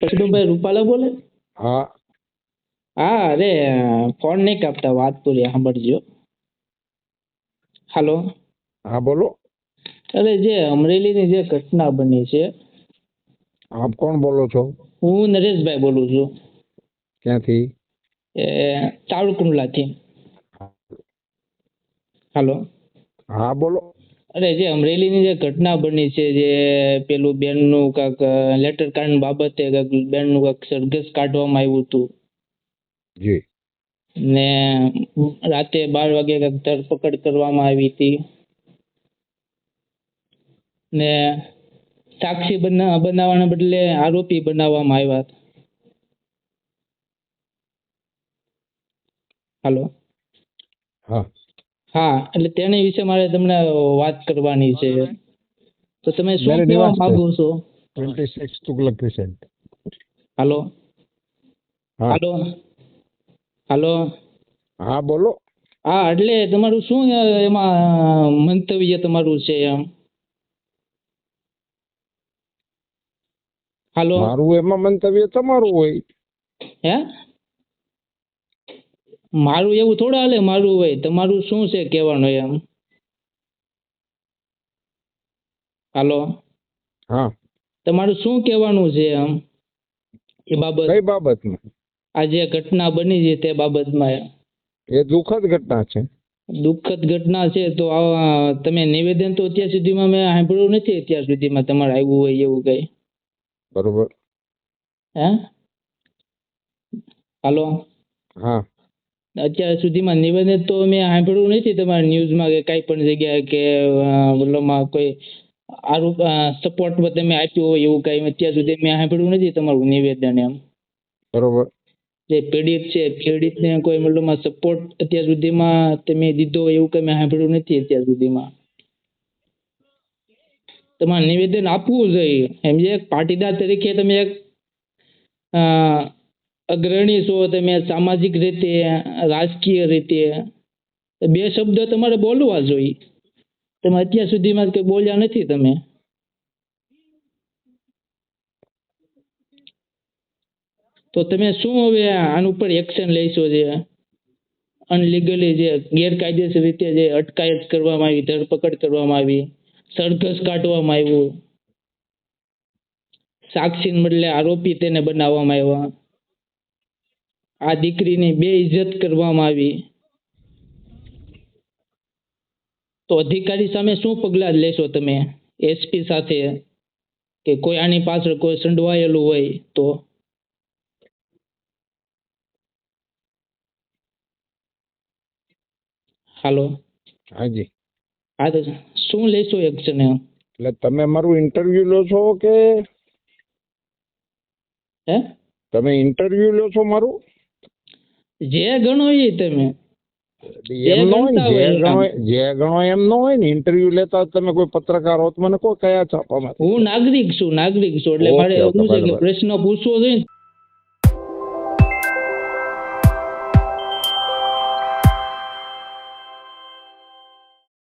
કૃષ્ણભાઈ રૂપાલા બોલે? હા હા, અરે ફોન નહીં કાપતા, વાત પૂરી સાંભળજો. હાલો. હા બોલો. અરે જે અમરેલીની જે ઘટના બની છે, આપ કોણ બોલો છો? હું નરેશભાઈ બોલું છું. ક્યાંથી? એ તાળુકુંડલાથી. હાલો. હા બોલો. અરે જે અમરેલીની જે ઘટના બની છે, જે પેલું બેનનું કાંક લેટર કાર્ડ બાબતે કાંક બેનનું કાંક સરઘસ કાઢવામાં આવ્યું હતું જી. ને રાતે 12 વાગે કાંક ધરપકડ કરવામાં આવી હતી ને સાક્ષી બનાવવાના બદલે આરોપી બનાવવામાં આવ્યા હતા. હાલો. હા હા, એટલે તેની વિશે મારે તમને વાત કરવાની છે, તો તમે શું मेरे કહેવા निवास पे માંગો છો? 26 तुगलक क्रिसेंट। હાલો. હા હાલો. હાલો. હા બોલો. હા, એટલે તમારું શું એમાં મંતવ્ય તમારું છે એમ? હાલો. મારું એમાં મંતવ્ય તમારું હોય. હે? મારું એવું થોડા હાલે, મારું હોય. તમારું શું છે કહેવાનું એમ? હાલો. હા. તમારું શું કહેવાનું છે એમ એ બાબત? કઈ બાબતમાં? આ જે ઘટના બની છે તે બાબતમાં. એ દુઃખદ ઘટના છે. દુઃખદ ઘટના છે તો તમે નિવેદન તો અત્યાર સુધીમાં મેં સાંભળ્યું નથી, અત્યાર સુધીમાં તમારે આવ્યું હોય એવું કઈ. બરોબર. હે? હાલો. હા. અત્યાર સુધીમાં નિવેદન તો મેં સાંભળ્યું નથી તમારા ન્યૂઝમાં કે કઈ પણ જગ્યાએ કે મતલબમાં કોઈ આરોપ સપોર્ટમાં તમે આપ્યું હોય એવું કઈ અત્યાર સુધી મેં સાંભળ્યું નથી તમારું નિવેદન એમ. બરોબર. જે પીડિત છે, પીડિતને કોઈ મતલબમાં સપોર્ટ અત્યાર સુધીમાં તમે દીધો હોય એવું કઈ મેં સાંભળ્યું નથી અત્યાર સુધીમાં. તમારે નિવેદન આપવું જોઈએ એમ, જે એક પાટીદાર તરીકે તમે એક અગ્રણી છો, તમે સામાજિક રીતે, રાજકીય રીતે બે શબ્દ તમારે બોલવા જોઈએ. તમે અત્યાર સુધીમાં કઈ બોલ્યા નથી તમે. તો તમે શું હવે આના ઉપર એક્શન લેશો? જે અનલીગલી જે ગેરકાયદેસર રીતે જે અટકાયત કરવામાં આવી, ધરપકડ કરવામાં આવી, સરઘસ કાઢવામાં આવ્યું, સાક્ષીને બદલે આરોપી તેને બનાવવામાં આવ્યા, આ દીકરીની બેઇજ્જત કરવામાં આવી, તો અધિકારી સામે શું પગલાં લેશો તમે? એસપી સાથે કે કોઈ આની પાછળ કોઈ સંડવાયેલું હોય તો? હાલો. હાજી. હા, તો શું લેશો એક્શન એમ? એટલે તમે મારું ઇન્ટરવ્યુ લો છો કે? હે? તમે ઇન્ટરવ્યુ લો છો મારું? જે ગણો એ તમે એમ ન હોય ને, જે ગણો એમ ન હોય ને. ઇન્ટરવ્યુ લેતા તમે કોઈ પત્રકાર હો તો મને કોઈ કયા છાપામાં? હું નાગરિક છું એટલે મારે શું છે કે પ્રશ્ન પૂછવો જોઈએ.